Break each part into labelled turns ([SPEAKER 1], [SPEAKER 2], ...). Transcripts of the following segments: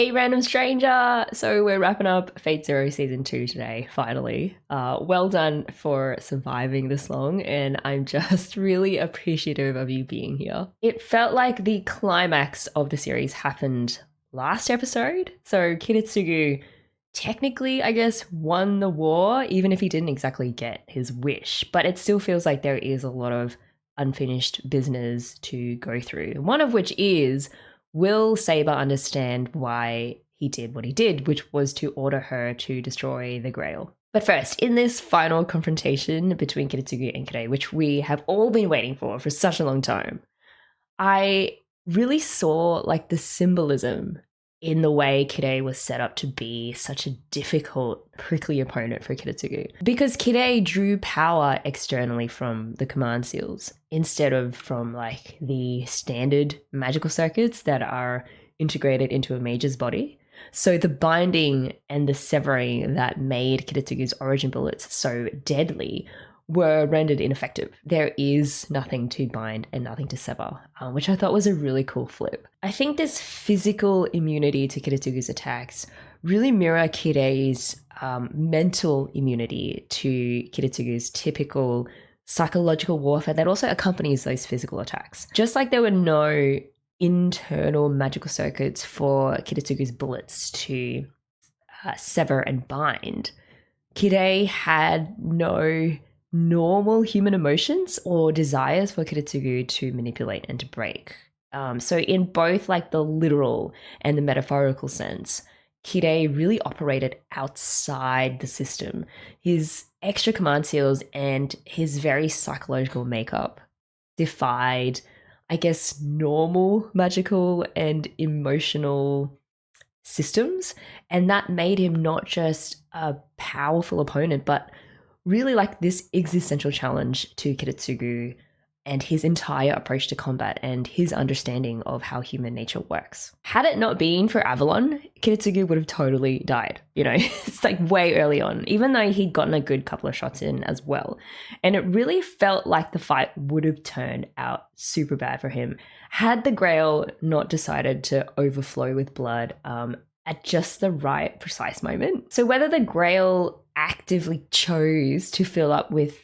[SPEAKER 1] Hey, random stranger! So we're wrapping up Fate Zero Season 2 today, finally. Well done for surviving this long, and I'm just really appreciative of you being here. It felt like the climax of the series happened last episode. So Kiritsugu technically, I guess, won the war, even if he didn't exactly get his wish. But it still feels like there is a lot of unfinished business to go through. One of which is, will Saber understand why he did what he did, which was to order her to destroy the Grail? But first, in this final confrontation between Kiritsugu and Kirei, which we have all been waiting for such a long time, I really saw like the symbolism in the way Kirei was set up to be such a difficult, prickly opponent for Kiritsugu. Because Kirei drew power externally from the command seals instead of from like the standard magical circuits that are integrated into a mage's body. So the binding and the severing that made Kiritsugu's origin bullets so deadly were rendered ineffective. There is nothing to bind and nothing to sever, which I thought was a really cool flip. I think this physical immunity to Kiritsugu's attacks really mirror Kirei's mental immunity to Kiritsugu's typical psychological warfare that also accompanies those physical attacks. Just like there were no internal magical circuits for Kiritsugu's bullets to sever and bind, Kirei had no normal human emotions or desires for Kiritsugu to manipulate and to break. So in both like the literal and the metaphorical sense, Kirei really operated outside the system. His extra command seals and his very psychological makeup defied, I guess, normal magical and emotional systems. And that made him not just a powerful opponent, but really like this existential challenge to Kiritsugu and his entire approach to combat and his understanding of how human nature works. Had it not been for Avalon, Kiritsugu would have totally died. You know, it's like way early on, even though he'd gotten a good couple of shots in as well. And it really felt like the fight would have turned out super bad for him had the Grail not decided to overflow with blood at just the right precise moment. So whether the Grail actively chose to fill up with,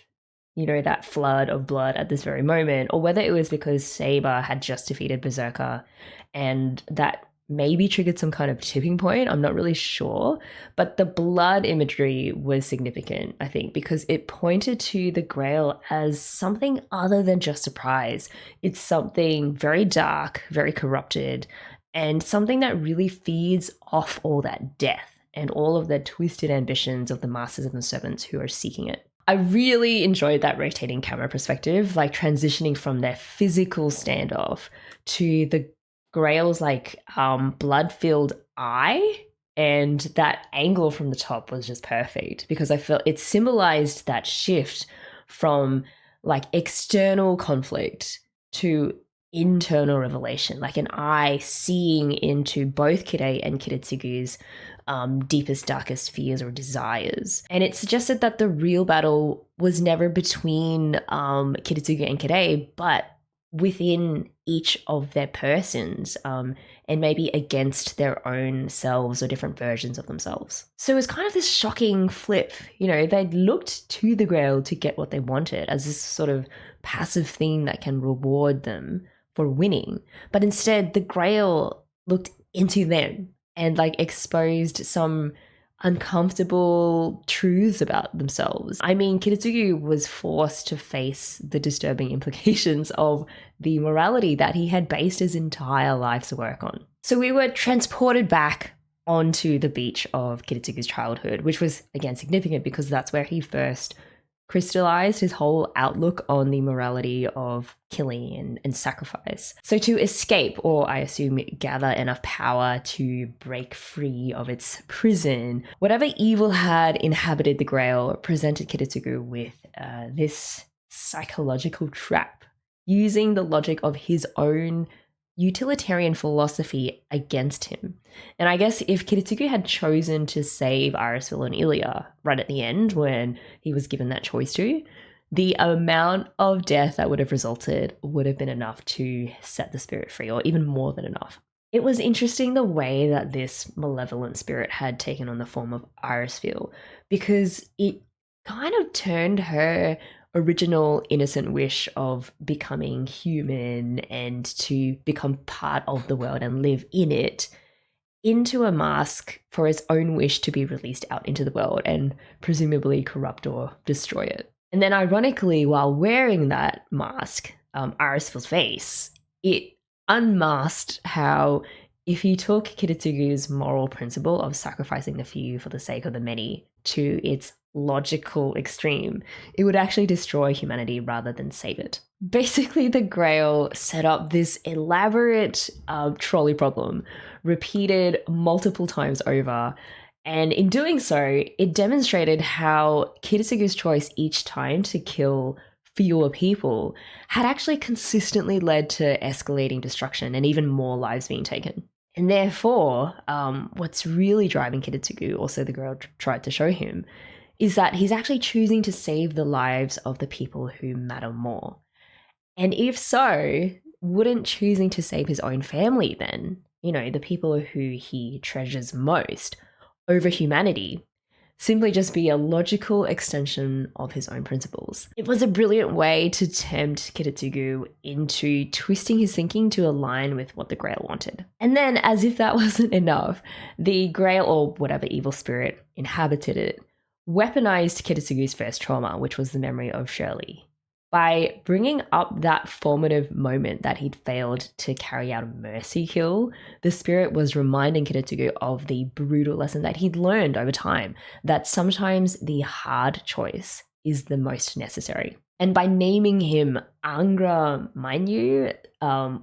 [SPEAKER 1] you know, that flood of blood at this very moment, or whether it was because Saber had just defeated Berserker and that maybe triggered some kind of tipping point, I'm not really sure. But the blood imagery was significant, I think, because it pointed to the Grail as something other than just a prize. It's something very dark, very corrupted, and something that really feeds off all that death and all of the twisted ambitions of the masters and the servants who are seeking it. I really enjoyed that rotating camera perspective, like transitioning from their physical standoff to the Grail's like blood-filled eye, and that angle from the top was just perfect because I felt it symbolized that shift from like external conflict to internal revelation, like an eye seeing into both Kirei and Kiritsugu's deepest, darkest fears or desires. And it suggested that the real battle was never between Kiritsugu and Kirei, but within each of their persons, and maybe against their own selves or different versions of themselves. So it was kind of this shocking flip. You know, they'd looked to the Grail to get what they wanted as this sort of passive thing that can reward them for winning. But instead, the Grail looked into them and like exposed some uncomfortable truths about themselves. I mean, Kiritsugu was forced to face the disturbing implications of the morality that he had based his entire life's work on. So we were transported back onto the beach of Kiritsugu's childhood, which was again significant because that's where he first crystallized his whole outlook on the morality of killing and sacrifice. So to escape, or I assume gather enough power to break free of its prison, whatever evil had inhabited the Grail presented Kiritsugu with this psychological trap, using the logic of his own utilitarian philosophy against him. And I guess if Kiritsugu had chosen to save Irisville and Ilya right at the end when he was given that choice to, the amount of death that would have resulted would have been enough to set the spirit free, or even more than enough. It was interesting the way that this malevolent spirit had taken on the form of Irisfeel, because it kind of turned her original innocent wish of becoming human and to become part of the world and live in it into a mask for his own wish to be released out into the world and presumably corrupt or destroy it. And then, ironically, while wearing that mask, Irisfield's face, it unmasked how if you took Kiritsugu's moral principle of sacrificing the few for the sake of the many to its logical extreme, it would actually destroy humanity rather than save it. Basically, the Grail set up this elaborate trolley problem, repeated multiple times over, and in doing so, it demonstrated how Kiritsugu's choice each time to kill fewer people had actually consistently led to escalating destruction and even more lives being taken. And therefore, what's really driving Kiritsugu, also the girl tried to show him, is that he's actually choosing to save the lives of the people who matter more. And if so, wouldn't choosing to save his own family then, the people who he treasures most, over humanity, simply just be a logical extension of his own principles? It was a brilliant way to tempt Kiritsugu into twisting his thinking to align with what the Grail wanted. And then, as if that wasn't enough, the Grail, or whatever evil spirit inhabited it, weaponized Kiritsugu's first trauma, which was the memory of Shirley. By bringing up that formative moment that he'd failed to carry out a mercy kill, the spirit was reminding Kiritsugu of the brutal lesson that he'd learned over time, that sometimes the hard choice is the most necessary. And by naming him Angra Mainyu,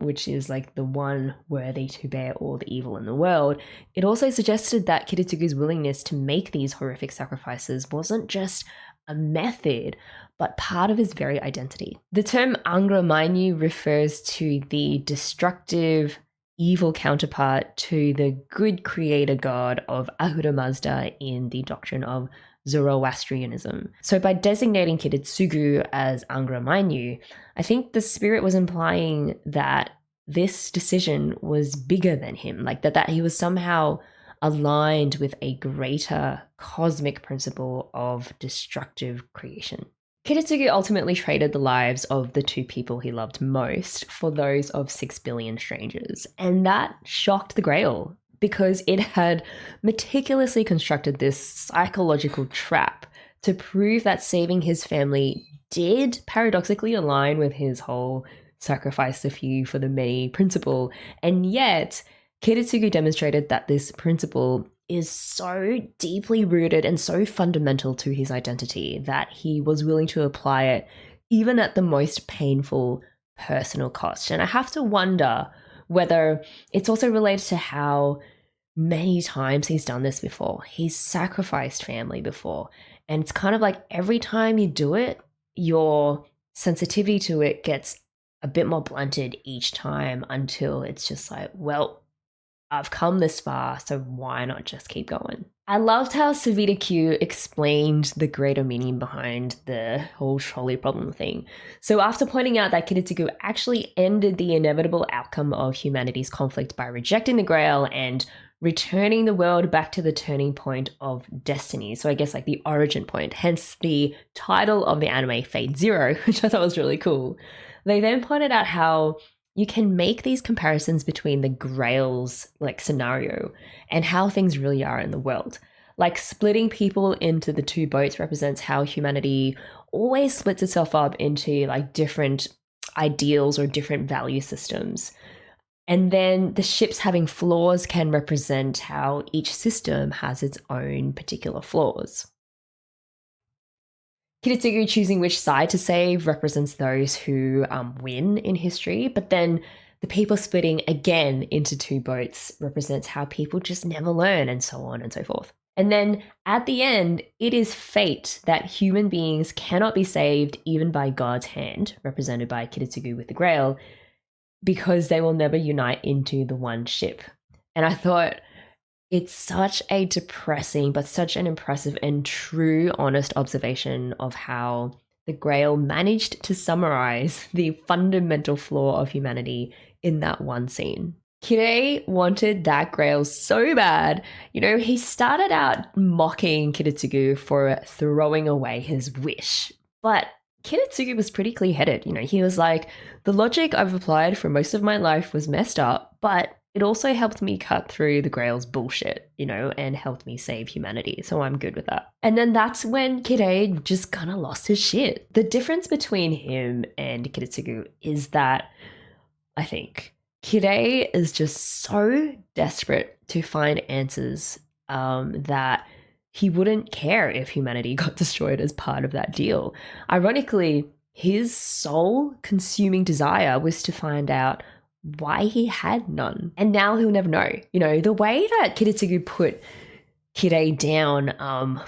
[SPEAKER 1] which is like the one worthy to bear all the evil in the world, it also suggested that Kiritsugu's willingness to make these horrific sacrifices wasn't just a method, but part of his very identity. The term Angra Mainyu refers to the destructive, evil counterpart to the good creator god of Ahura Mazda in the doctrine of Zoroastrianism. So by designating Kiritsugu as Angra Mainyu, I think the spirit was implying that this decision was bigger than him, like that he was somehow aligned with a greater cosmic principle of destructive creation. Kiritsugu ultimately traded the lives of the two people he loved most for those of 6 billion strangers, and that shocked the Grail because it had meticulously constructed this psychological trap to prove that saving his family did paradoxically align with his whole sacrifice the few for the many principle, and yet Kiritsugu demonstrated that this principle is so deeply rooted and so fundamental to his identity that he was willing to apply it even at the most painful personal cost. And I have to wonder whether it's also related to how many times he's done this before. He's sacrificed family before. And it's kind of like every time you do it, your sensitivity to it gets a bit more blunted each time until it's just like, well, I've come this far, so why not just keep going? I loved how Savita Q explained the greater meaning behind the whole trolley problem thing. So after pointing out that Kiritsugu actually ended the inevitable outcome of humanity's conflict by rejecting the Grail and returning the world back to the turning point of destiny, so I guess like the origin point, hence the title of the anime, Fate Zero, which I thought was really cool. They then pointed out how you can make these comparisons between the Grail's like scenario and how things really are in the world. Like splitting people into the two boats represents how humanity always splits itself up into like different ideals or different value systems. And then the ships having flaws can represent how each system has its own particular flaws. Kiritsugu choosing which side to save represents those who win in history, but then the people splitting again into two boats represents how people just never learn, and so on and so forth. And then at the end, it is fate that human beings cannot be saved even by God's hand, represented by Kiritsugu with the Grail, because they will never unite into the one ship. And I thought, it's such a depressing, but such an impressive and true, honest observation of how the Grail managed to summarize the fundamental flaw of humanity in that one scene. Kirei wanted that Grail so bad. You know, he started out mocking Kiritsugu for throwing away his wish. But Kiritsugu was pretty clear-headed. You know, he was like, the logic I've applied for most of my life was messed up, but it also helped me cut through the Grail's bullshit, you know, and helped me save humanity. So I'm good with that. And then that's when Kirei just kind of lost his shit. The difference between him and Kiritsugu is that, I think, Kirei is just so desperate to find answers that he wouldn't care if humanity got destroyed as part of that deal. Ironically, his soul-consuming desire was to find out why he had none. And now he'll never know. You know, the way that Kiritsugu put Kirei down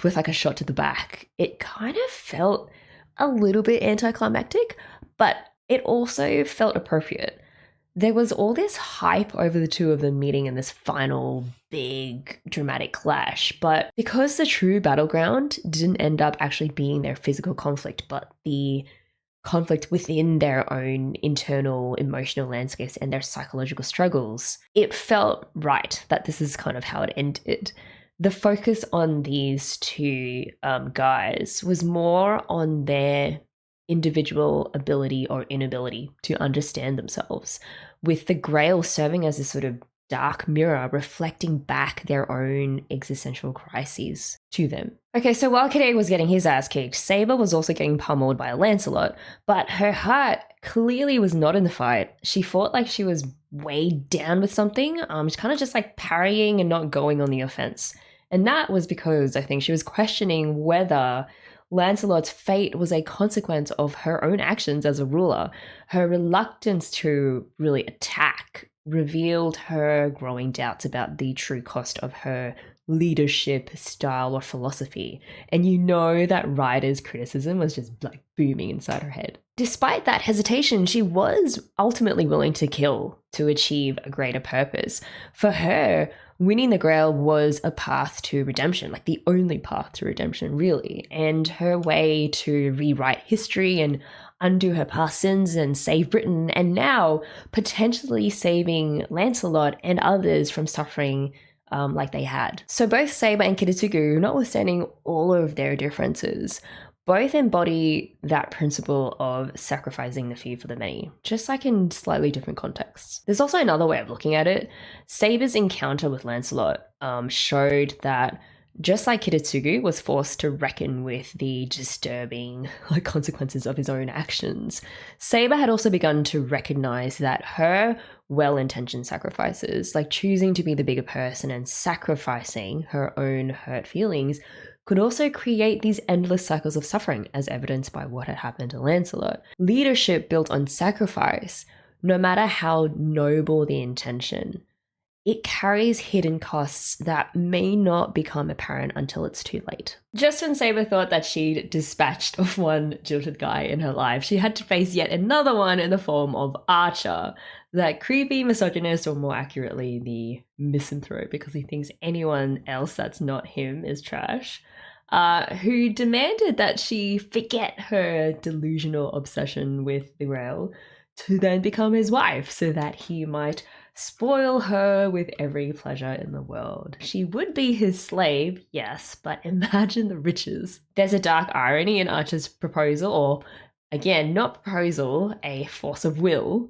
[SPEAKER 1] with like a shot to the back, it kind of felt a little bit anticlimactic, but it also felt appropriate. There was all this hype over the two of them meeting in this final big dramatic clash, but because the true battleground didn't end up actually being their physical conflict, but the conflict within their own internal emotional landscapes and their psychological struggles, it felt right that this is kind of how it ended. The focus on these two guys was more on their individual ability or inability to understand themselves, with the Grail serving as a sort of dark mirror reflecting back their own existential crises to them. Okay, so while Kirei was getting his ass kicked, Saber was also getting pummeled by Lancelot, but her heart clearly was not in the fight. She fought like she was weighed down with something, she's kind of just like parrying and not going on the offense. And that was because I think she was questioning whether Lancelot's fate was a consequence of her own actions as a ruler. Her reluctance to really attack revealed her growing doubts about the true cost of her leadership style or philosophy. And you know that Ryder's criticism was just like booming inside her head. Despite that hesitation, she was ultimately willing to kill to achieve a greater purpose. For her, winning the Grail was a path to redemption, like the only path to redemption, really. And her way to rewrite history and undo her past sins and save Britain, and now potentially saving Lancelot and others from suffering like they had. So both Saber and Kiritsugu, notwithstanding all of their differences, both embody that principle of sacrificing the few for the many, just like in slightly different contexts. There's also another way of looking at it. Saber's encounter with Lancelot showed that just like Kiritsugu was forced to reckon with the disturbing consequences of his own actions, Saber had also begun to recognize that her well-intentioned sacrifices, like choosing to be the bigger person and sacrificing her own hurt feelings, could also create these endless cycles of suffering, as evidenced by what had happened to Lancelot. Leadership built on sacrifice, no matter how noble the intention, it carries hidden costs that may not become apparent until it's too late. Just when Saber thought that she'd dispatched of one jilted guy in her life, she had to face yet another one in the form of Archer, that creepy misogynist, or more accurately, the misanthrope, because he thinks anyone else that's not him is trash, who demanded that she forget her delusional obsession with the Grail to then become his wife so that he might spoil her with every pleasure in the world. She would be his slave, yes, but imagine the riches. There's a dark irony in Archer's proposal, or again, not proposal, a force of will.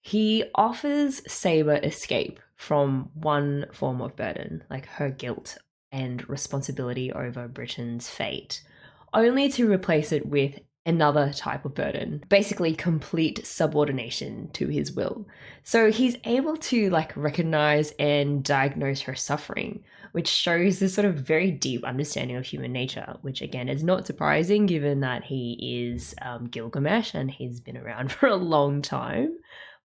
[SPEAKER 1] He offers Saber escape from one form of burden, like her guilt and responsibility over Britain's fate, only to replace it with another type of burden, basically complete subordination to his will. So he's able to recognize and diagnose her suffering, which shows this sort of very deep understanding of human nature, which again is not surprising given that he is Gilgamesh and he's been around for a long time.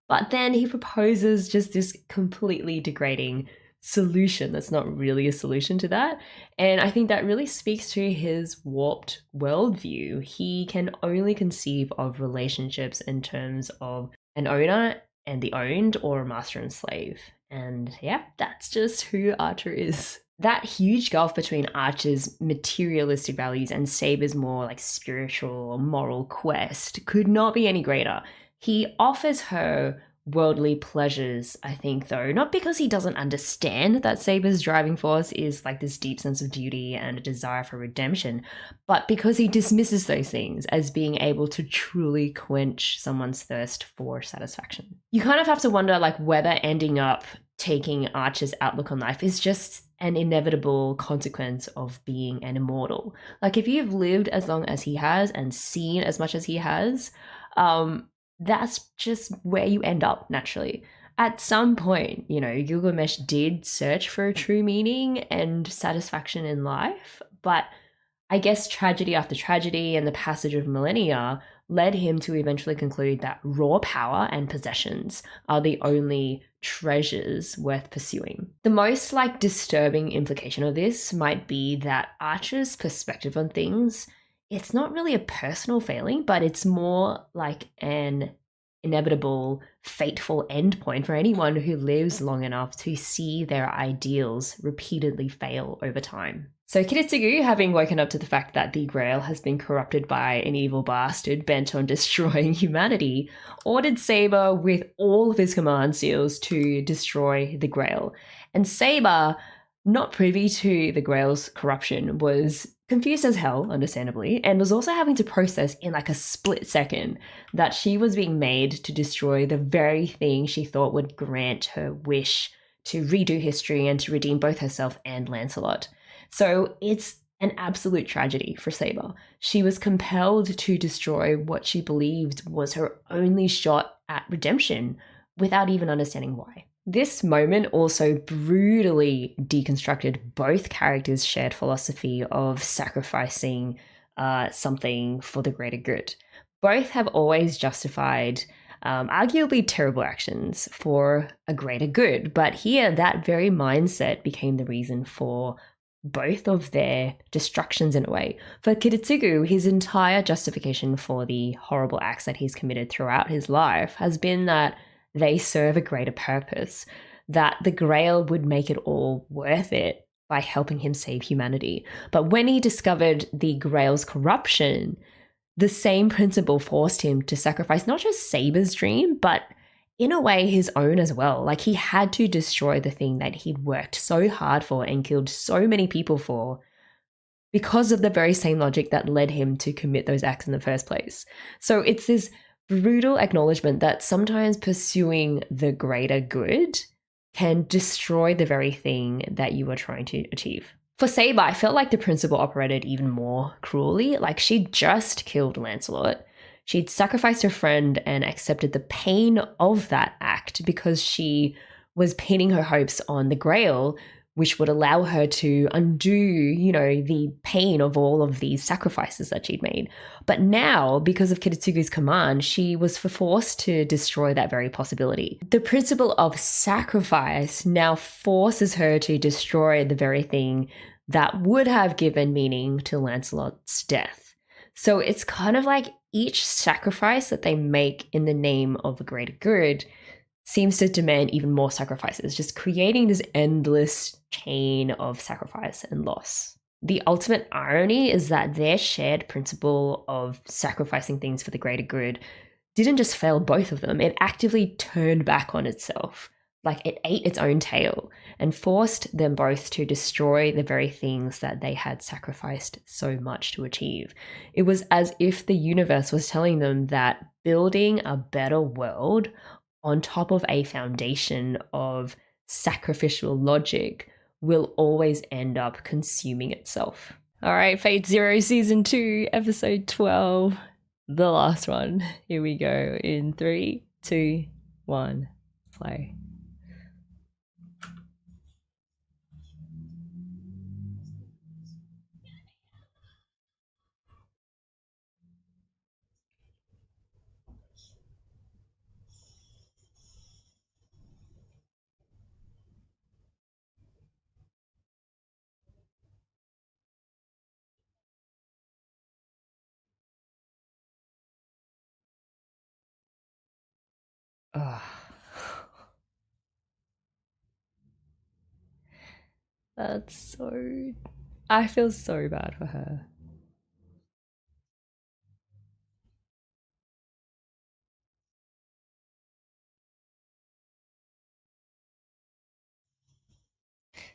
[SPEAKER 1] But then he proposes just this completely degrading solution that's not really a solution to that. And I think that really speaks to his warped worldview. He can only conceive of relationships in terms of an owner and the owned, or a master and slave. And yeah, that's just who Archer is. That huge gulf between Archer's materialistic values and Saber's more spiritual or moral quest could not be any greater. He offers her worldly pleasures, I think, though. Not because he doesn't understand that Saber's driving force is like this deep sense of duty and a desire for redemption, but because he dismisses those things as being able to truly quench someone's thirst for satisfaction. You kind of have to wonder, like, whether ending up taking Archer's outlook on life is just an inevitable consequence of being an immortal. Like, if you've lived as long as he has and seen as much as he has, that's just where you end up naturally. At some point, Gilgamesh did search for a true meaning and satisfaction in life, but I guess tragedy after tragedy and the passage of millennia led him to eventually conclude that raw power and possessions are the only treasures worth pursuing. The most disturbing implication of this might be that Archer's perspective on things, it's not really a personal failing, but it's more like an inevitable, fateful endpoint for anyone who lives long enough to see their ideals repeatedly fail over time. So Kiritsugu, having woken up to the fact that the Grail has been corrupted by an evil bastard bent on destroying humanity, ordered Saber with all of his command seals to destroy the Grail. And Saber, not privy to the Grail's corruption, was confused as hell, understandably, and was also having to process in a split second that she was being made to destroy the very thing she thought would grant her wish to redo history and to redeem both herself and Lancelot. So it's an absolute tragedy for Saber. She was compelled to destroy what she believed was her only shot at redemption without even understanding why. This moment also brutally deconstructed both characters' shared philosophy of sacrificing something for the greater good. Both have always justified arguably terrible actions for a greater good, but here that very mindset became the reason for both of their destructions in a way. For Kiritsugu, his entire justification for the horrible acts that he's committed throughout his life has been that they serve a greater purpose, that the Grail would make it all worth it by helping him save humanity. But when he discovered the Grail's corruption, the same principle forced him to sacrifice not just Saber's dream, but in a way his own as well. He had to destroy the thing that he'd worked so hard for and killed so many people for because of the very same logic that led him to commit those acts in the first place. So it's this brutal acknowledgement that sometimes pursuing the greater good can destroy the very thing that you are trying to achieve. For Saber, I felt like the principle operated even more cruelly. She'd just killed Lancelot. She'd sacrificed her friend and accepted the pain of that act because she was pinning her hopes on the Grail, which would allow her to undo, the pain of all of these sacrifices that she'd made. But now, because of Kiritsugu's command, she was forced to destroy that very possibility. The principle of sacrifice now forces her to destroy the very thing that would have given meaning to Lancelot's death. So it's kind of like each sacrifice that they make in the name of a greater good seems to demand even more sacrifices, just creating this endless chain of sacrifice and loss. The ultimate irony is that their shared principle of sacrificing things for the greater good didn't just fail both of them, it actively turned back on itself. It ate its own tail and forced them both to destroy the very things that they had sacrificed so much to achieve. It was as if the universe was telling them that building a better world on top of a foundation of sacrificial logic will always end up consuming itself. All right, Fate Zero Season 2, Episode 12, the last one. Here we go in 3, 2, 1, play. Oh. That's so... I feel so bad for her.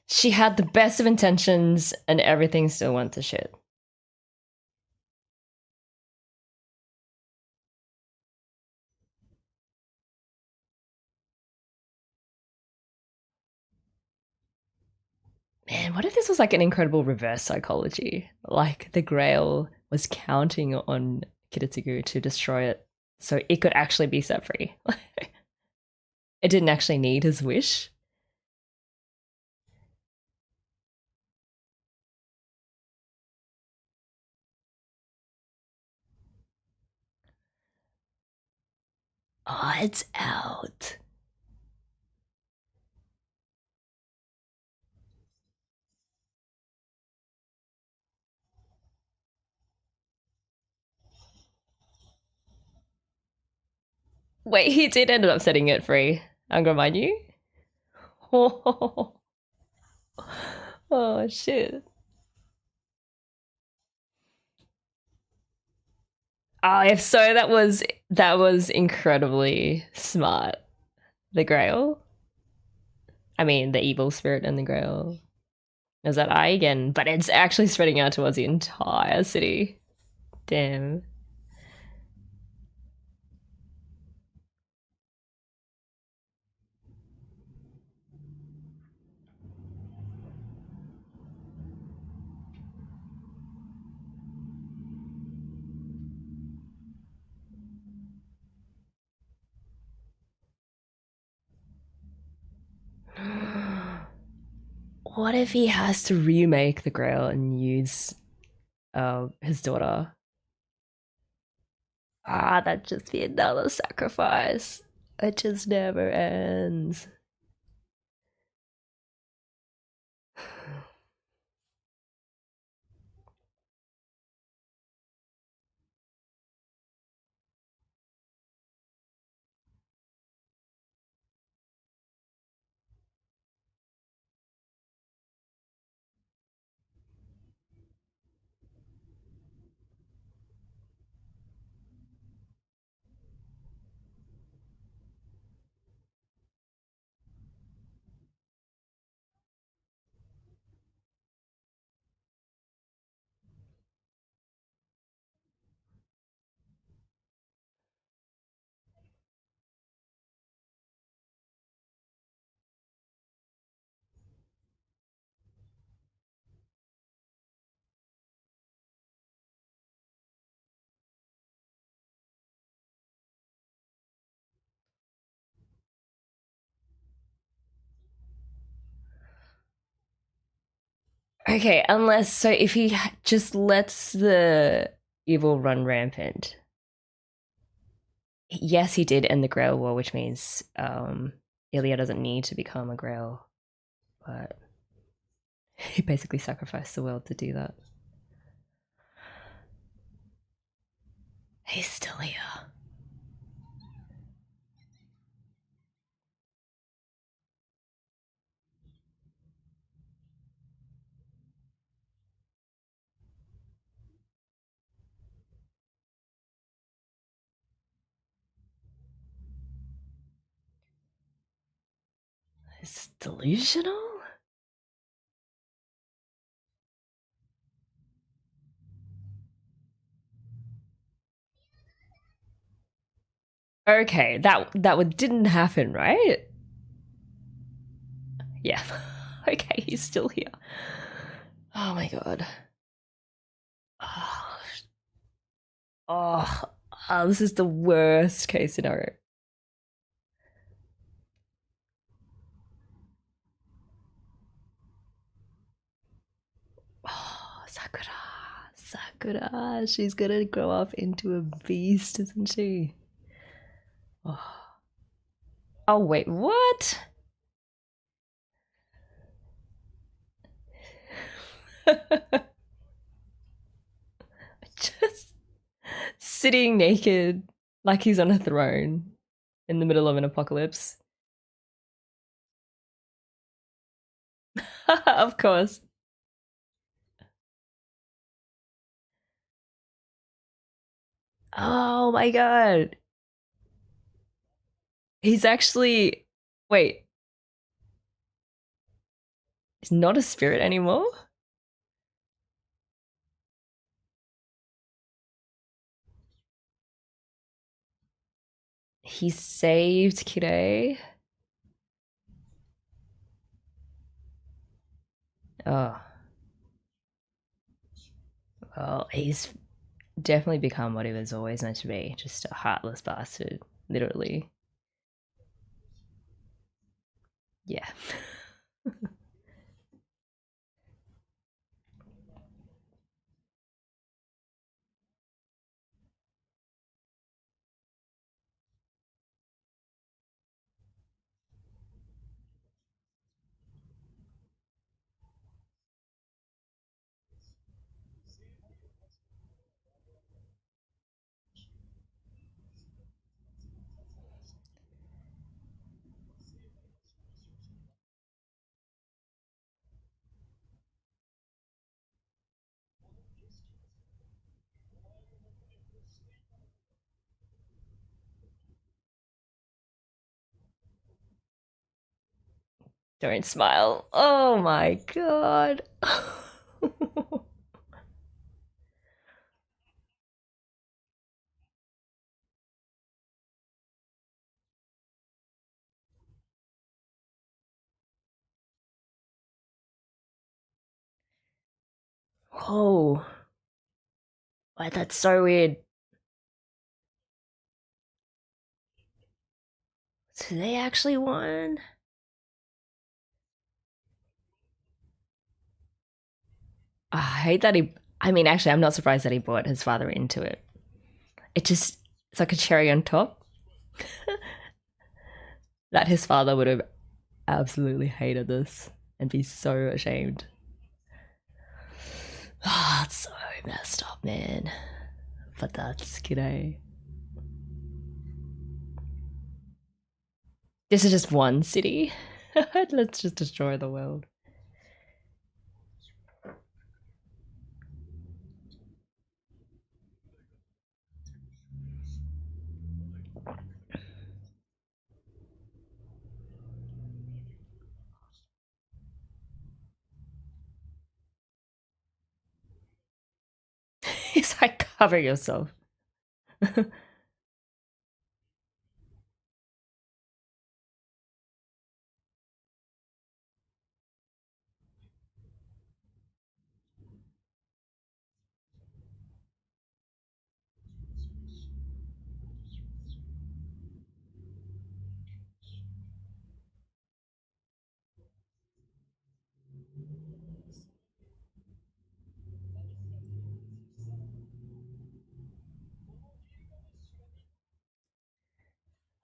[SPEAKER 1] She had the best of intentions and everything still went to shit. Man, what if this was like an incredible reverse psychology? Like the Grail was counting on Kiritsugu to destroy it so it could actually be set free. It didn't actually need his wish. Oh, it's out. Wait, he did end up setting it free. Angra Mainyu? Oh, oh shit. Oh, if so, that was incredibly smart. The Grail. I mean, the evil spirit and the Grail. Is that eye again? But it's actually spreading out towards the entire city. Damn. What if he has to remake the Grail and use his daughter? Ah, that'd just be another sacrifice. It just never ends. Okay, unless so if he just lets the evil run rampant. Yes, he did end the Grail War, which means Ilya doesn't need to become a Grail, but he basically sacrificed the world to do that. He's still here. It's delusional? Okay, that didn't happen, right? Yeah. Okay, he's still here. Oh my god. Oh, oh, this is the worst case scenario. Oh, Sakura. Sakura. She's gonna grow up into a beast, isn't she? Oh, oh wait, what? Just sitting naked like he's on a throne in the middle of an apocalypse. Of course. Oh my god. He's actually. Wait. He's not a spirit anymore. He saved Kirei. Oh, well, he's definitely become what he was always meant to be, just a heartless bastard, literally. Yeah. Don't smile. Oh my god. Oh, why, that's so weird. So they actually won? I hate that he. I mean, actually, I'm not surprised that he brought his father into it. It just. It's like a cherry on top that his father would have absolutely hated this and be so ashamed. Ah, oh, it's so messed up, man. But that's Kirei. This is just one city. Let's just destroy the world. He's like, cover yourself.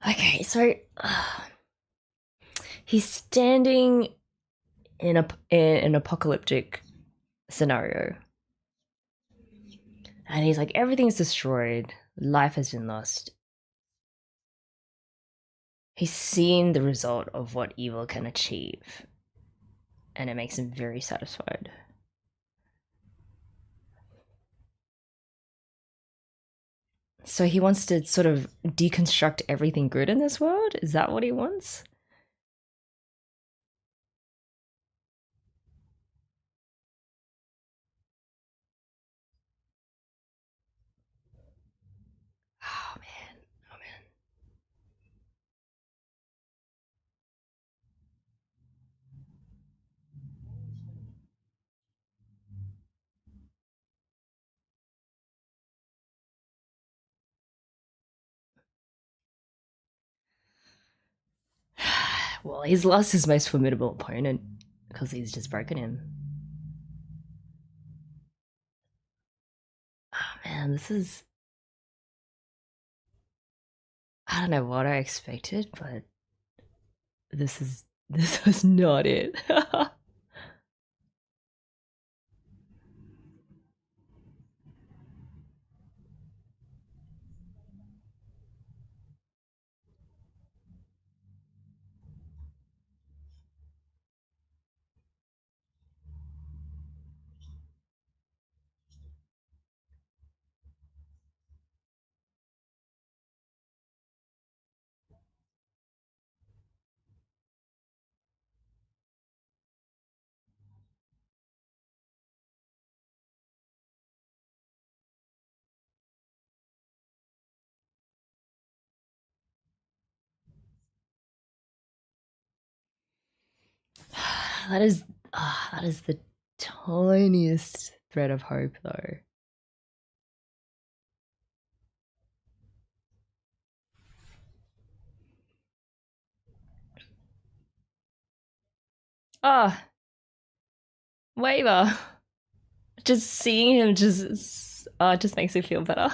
[SPEAKER 1] Okay, so he's standing in an apocalyptic scenario, and he's like, everything's destroyed, life has been lost. He's seen the result of what evil can achieve, and it makes him very satisfied. So he wants to sort of deconstruct everything good in this world? Is that what he wants? Oh man. Oh man. Well, he's lost his most formidable opponent because he's just broken him. Oh man, this is. I don't know what I expected, but this is. This was not it. that is the tiniest thread of hope, though. Ah, Waver. Just seeing him just makes me feel better.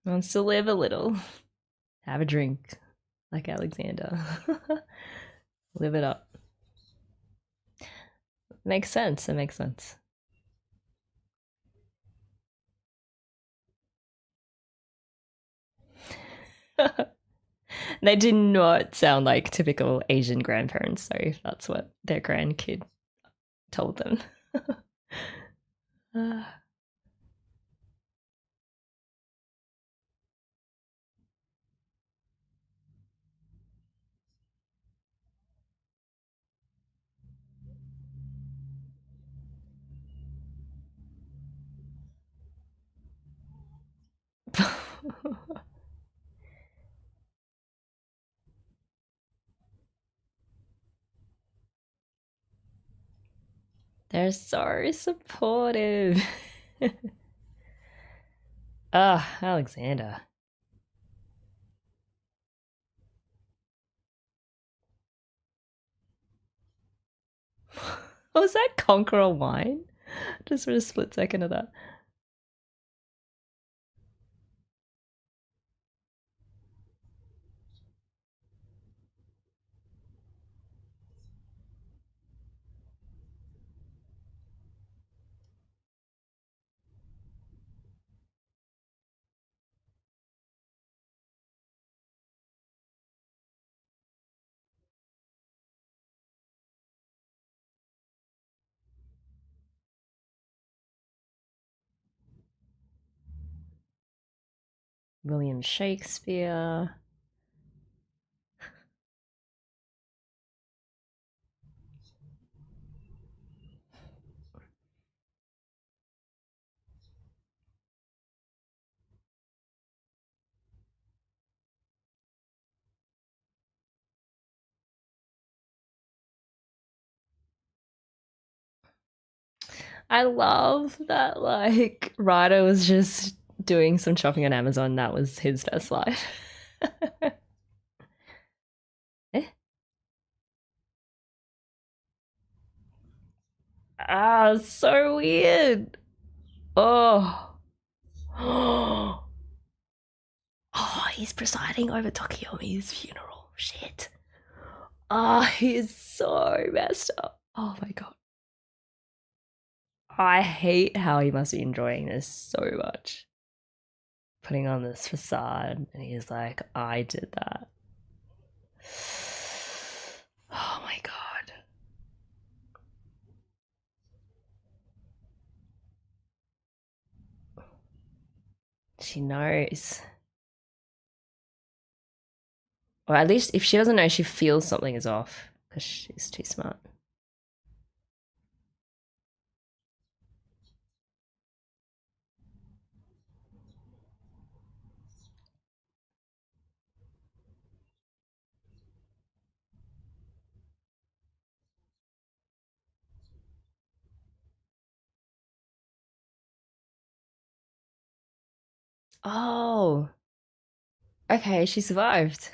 [SPEAKER 1] Wants to live a little. Have a drink, like Alexander. Live it up. Makes sense. It makes sense. They do not sound like typical Asian grandparents, so if that's what their grandkid told them. They're so supportive. Ah, Alexander. Was that Conqueror wine? Just for a split second of that. William Shakespeare. I love that, like, Ryder was just doing some shopping on Amazon. That was his best life. Eh? Ah, so weird. Oh. Oh, he's presiding over Tokiyomi's funeral. Shit. Oh, he is so messed up. Oh my god. I hate how he must be enjoying this so much. Putting on this facade, and he's like, I did that. Oh my god. She knows. Or at least if she doesn't know, she feels something is off because she's too smart. Oh, okay, she survived.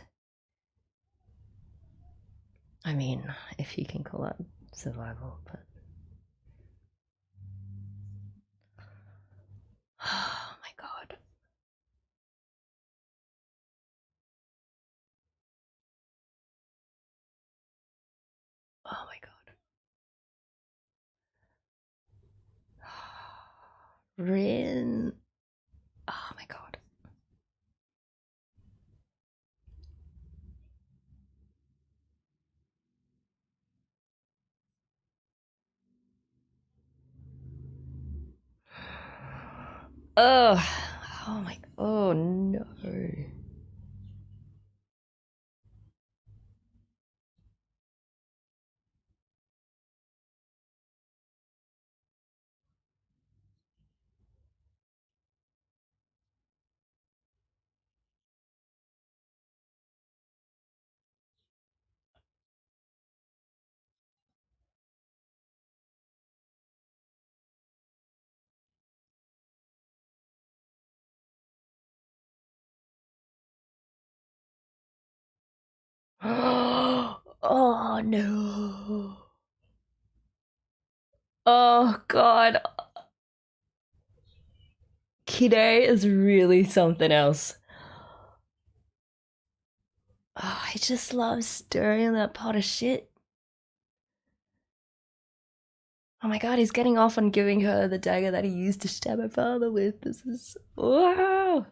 [SPEAKER 1] I mean, if you can call that survival, but. Oh my god. Rin. Oh my god. Oh, oh my. Oh no. Oh no. Oh god. Kirei is really something else. Oh, I just love stirring that pot of shit. Oh my god, he's getting off on giving her the dagger that he used to stab her father with. This is. Wow!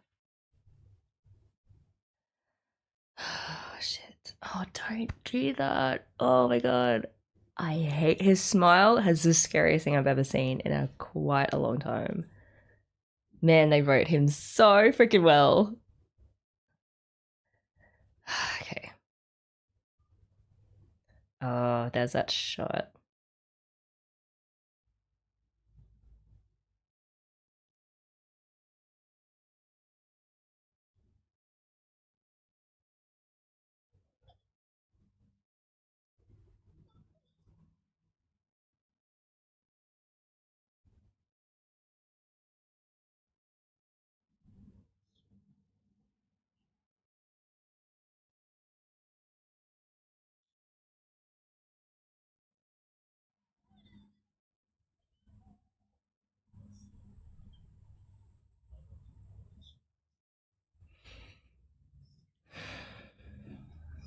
[SPEAKER 1] Oh shit. Oh, don't do that. Oh my god. I hate his smile, has the scariest thing I've ever seen in a quite a long time. Man, they wrote him so freaking well. Okay. Oh, there's that shot.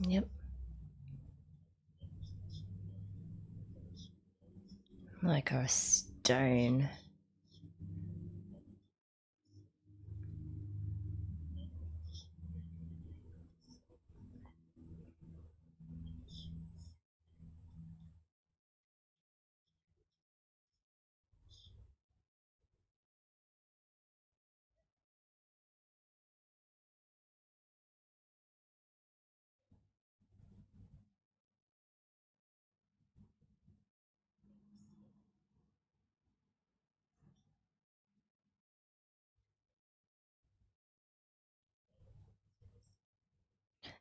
[SPEAKER 1] Yep. Like a stone.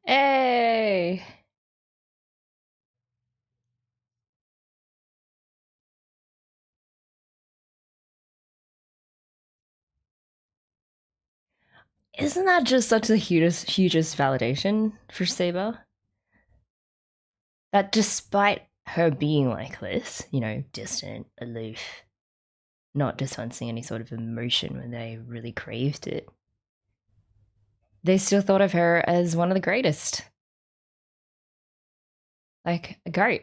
[SPEAKER 1] Hey! Isn't that just such the hugest validation for Saber? That despite her being like this, distant, aloof, not dispensing any sort of emotion when they really craved it, they still thought of her as one of the greatest. Like, a goat.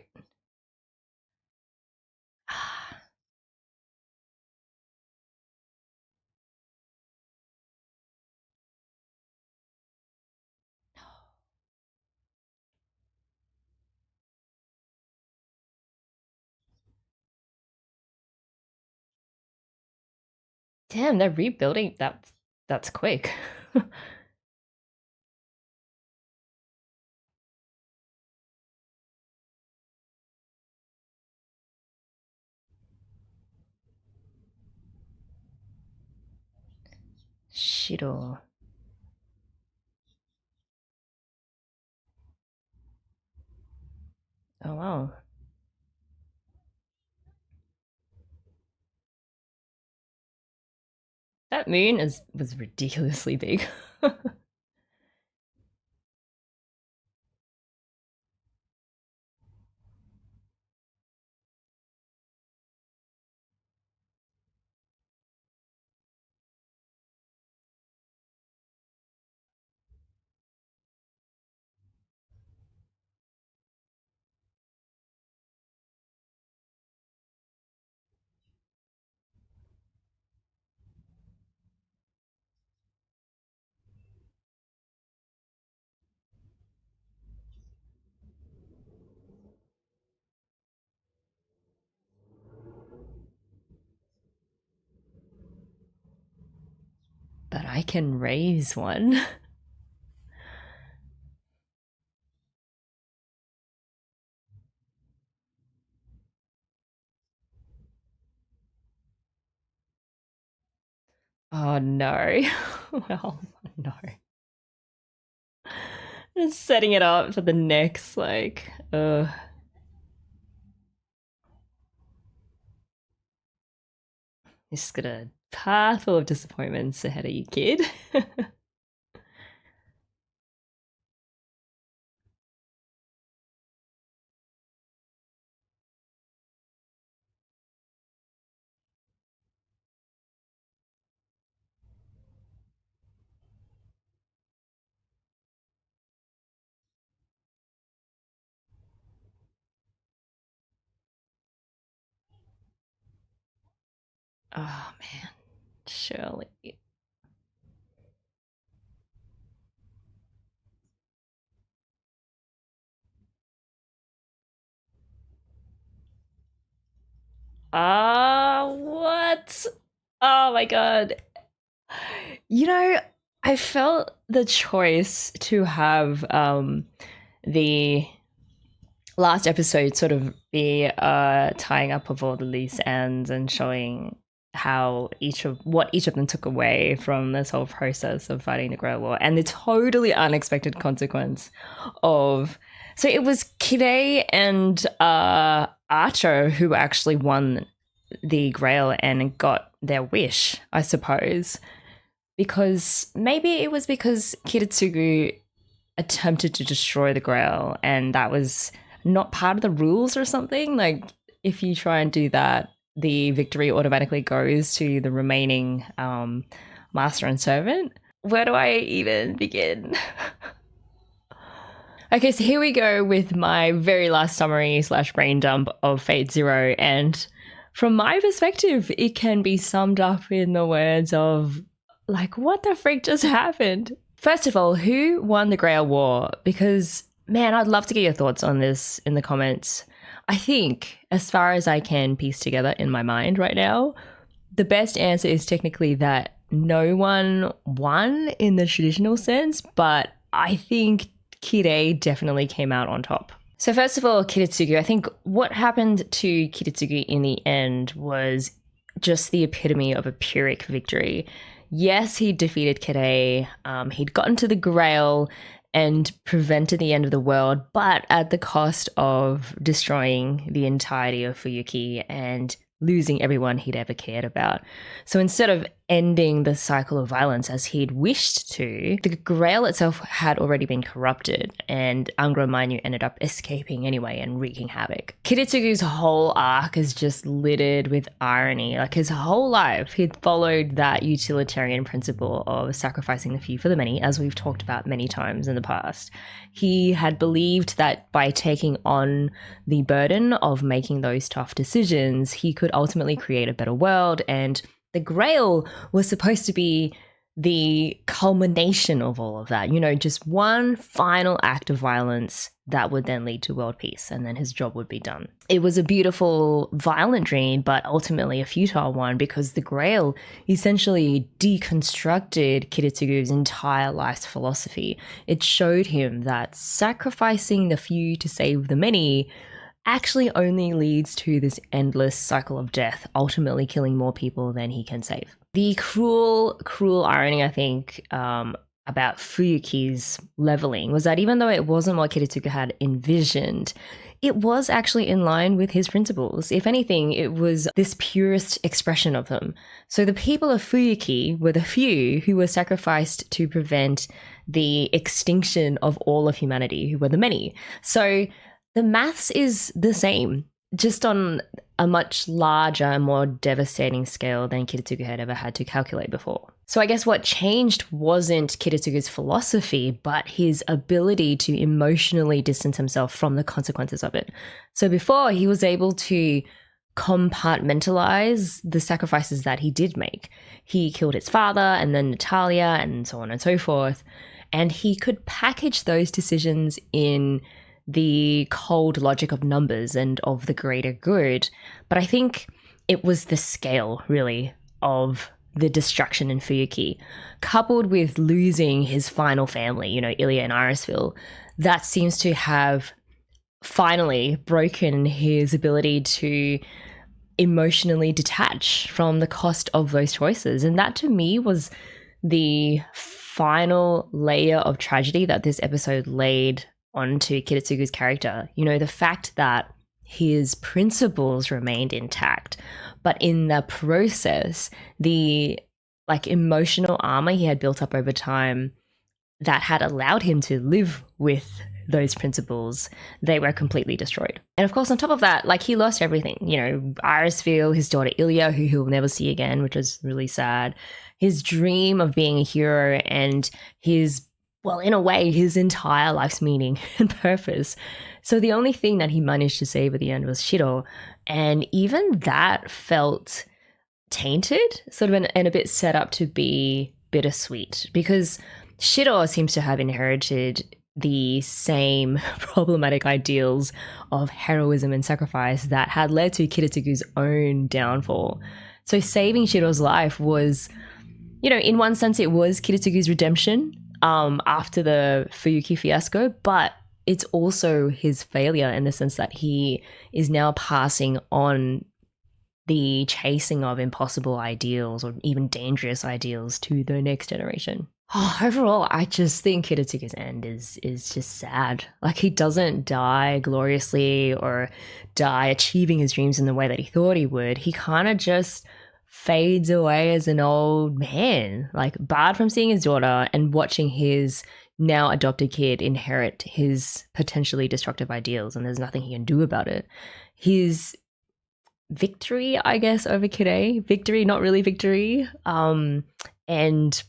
[SPEAKER 1] Damn, they're rebuilding. That's quick. Shito. Oh wow. That moon is was ridiculously big. but I can raise one. Oh no. Well, no. Just setting it up for the next, like, just got a path full of disappointments ahead of you, kid. Oh man, surely. Ah, what? Oh my god. You know, I felt the choice to have the last episode sort of be tying up of all the loose ends and showing how what each of them took away from this whole process of fighting the Grail War, and the totally unexpected consequence of, so it was Kirei and Archer who actually won the Grail and got their wish, I suppose, because maybe it was because Kiritsugu attempted to destroy the Grail and that was not part of the rules or something. Like, if you try and do that, the victory automatically goes to the remaining master and servant. Where do I even begin? Okay, so here we go with my very last summary / brain dump of Fate Zero. And from my perspective, it can be summed up in the words of, like, what the freak just happened? First of all, who won the Grail War? Because, man, I'd love to get your thoughts on this in the comments. I think, as far as I can piece together in my mind right now, the best answer is technically that no one won in the traditional sense, but I think Kirei definitely came out on top. So first of all, Kiritsugu, I think what happened to Kiritsugu in the end was just the epitome of a Pyrrhic victory. Yes, he defeated Kirei, he'd gotten to the Grail and prevented the end of the world, but at the cost of destroying the entirety of Fuyuki and losing everyone he'd ever cared about. So instead of ending the cycle of violence as he'd wished to, the Grail itself had already been corrupted, and Angra Mainyu ended up escaping anyway and wreaking havoc. Kiritsugu's whole arc is just littered with irony. Like, his whole life, he'd followed that utilitarian principle of sacrificing the few for the many, as we've talked about many times in the past. He had believed that by taking on the burden of making those tough decisions, he could ultimately create a better world, and the Grail was supposed to be the culmination of all of that. You know, just one final act of violence that would then lead to world peace, and then his job would be done. It was a beautiful, violent dream, but ultimately a futile one, because the Grail essentially deconstructed Kiritsugu's entire life's philosophy. It showed him that sacrificing the few to save the many actually only leads to this endless cycle of death, ultimately killing more people than he can save. The cruel, cruel irony, I think, about Fuyuki's leveling was that even though it wasn't what Kiritsugu had envisioned, it was actually in line with his principles. If anything, it was this purest expression of them. So the people of Fuyuki were the few who were sacrificed to prevent the extinction of all of humanity, who were the many. So the maths is the same, just on a much larger and more devastating scale than Kiritsugu had ever had to calculate before. So I guess what changed wasn't Kiritsugu's philosophy, but his ability to emotionally distance himself from the consequences of it. So before, he was able to compartmentalize the sacrifices that he did make. He killed his father and then Natalia and so on and so forth. And he could package those decisions in the cold logic of numbers and of the greater good. But I think it was the scale, really, of the destruction in Fuyuki, coupled with losing his final family, Ilya and Irisville, that seems to have finally broken his ability to emotionally detach from the cost of those choices. And that to me was the final layer of tragedy that this episode laid onto Kiritsugu's character. The fact that his principles remained intact, but in the process, the emotional armor he had built up over time that had allowed him to live with those principles, they were completely destroyed. And of course, on top of that, he lost everything. Irisville, his daughter Ilya, who he'll never see again, which was really sad. His dream of being a hero and his, in a way, his entire life's meaning and purpose. So the only thing that he managed to save at the end was Shiro. And even that felt tainted, sort of, and a bit set up to be bittersweet, because Shiro seems to have inherited the same problematic ideals of heroism and sacrifice that had led to Kiritsugu's own downfall. So saving Shiro's life was, in one sense, it was Kiritsugu's redemption after the Fuyuki fiasco, but it's also his failure in the sense that he is now passing on the chasing of impossible ideals or even dangerous ideals to the next generation. Overall, I just think Kiritsugu's end is just sad. He doesn't die gloriously or die achieving his dreams in the way that he thought he would. He kind of just fades away as an old man, barred from seeing his daughter and watching his now adopted kid inherit his potentially destructive ideals, and there's nothing he can do about it. His victory, I guess, over Kirei, victory, not really victory, and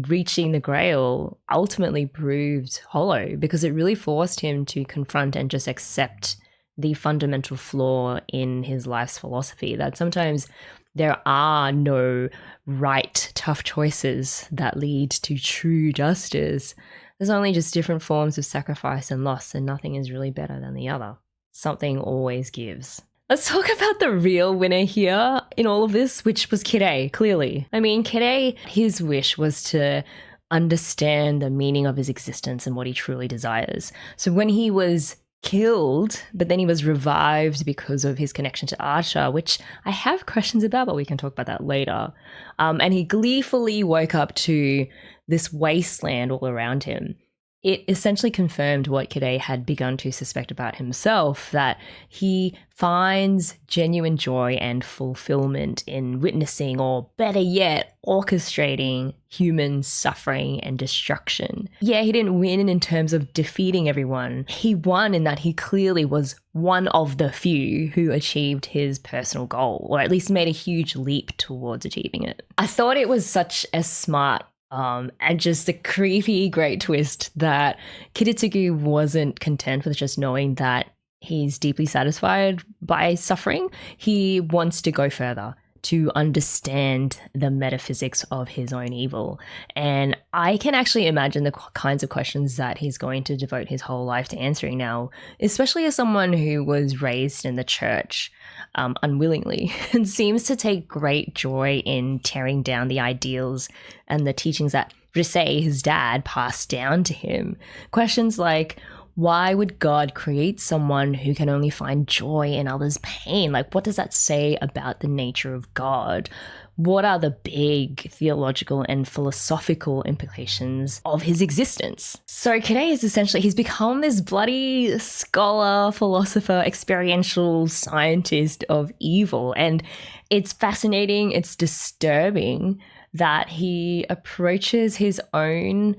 [SPEAKER 1] reaching the Grail ultimately proved hollow, because it really forced him to confront and just accept the fundamental flaw in his life's philosophy, that sometimes there are no right tough choices that lead to true justice. There's only just different forms of sacrifice and loss, and nothing is really better than the other. Something always gives. Let's talk about the real winner here in all of this, which was Kirei, clearly. I mean, Kirei, his wish was to understand the meaning of his existence and what he truly desires. So when he was killed, but then he was revived because of his connection to Archer, which I have questions about, but we can talk about that later. And he gleefully woke up to this wasteland all around him. It essentially confirmed what Kirei had begun to suspect about himself, that he finds genuine joy and fulfillment in witnessing, or better yet, orchestrating human suffering and destruction. Yeah, he didn't win in terms of defeating everyone. He won in that he clearly was one of the few who achieved his personal goal, or at least made a huge leap towards achieving it. I thought it was such a smart and just a creepy great twist that Kiritsugu wasn't content with just knowing that he's deeply satisfied by suffering. He wants to go further, to understand the metaphysics of his own evil. And I can actually imagine the kinds of questions that he's going to devote his whole life to answering now, especially as someone who was raised in the church unwillingly and seems to take great joy in tearing down the ideals and the teachings that Risei, his dad, passed down to him. Questions like, why would God create someone who can only find joy in others' pain? What does that say about the nature of God? What are the big theological and philosophical implications of his existence? So Kirei is essentially, he's become this bloody scholar, philosopher, experiential scientist of evil. And it's fascinating, it's disturbing that he approaches his own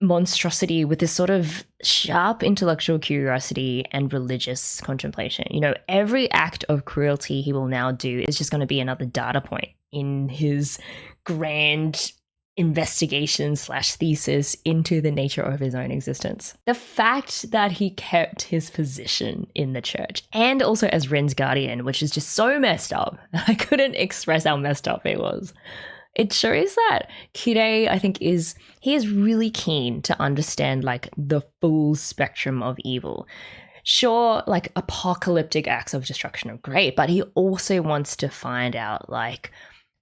[SPEAKER 1] monstrosity with this sort of sharp intellectual curiosity and religious contemplation. Every act of cruelty he will now do is just going to be another data point in his grand investigation / thesis into the nature of his own existence. The fact that he kept his position in the church and also as Ren's guardian, which is just so messed up. I couldn't express how messed up it was. It shows that Kirei, I think, he is really keen to understand the full spectrum of evil. Sure, apocalyptic acts of destruction are great, but he also wants to find out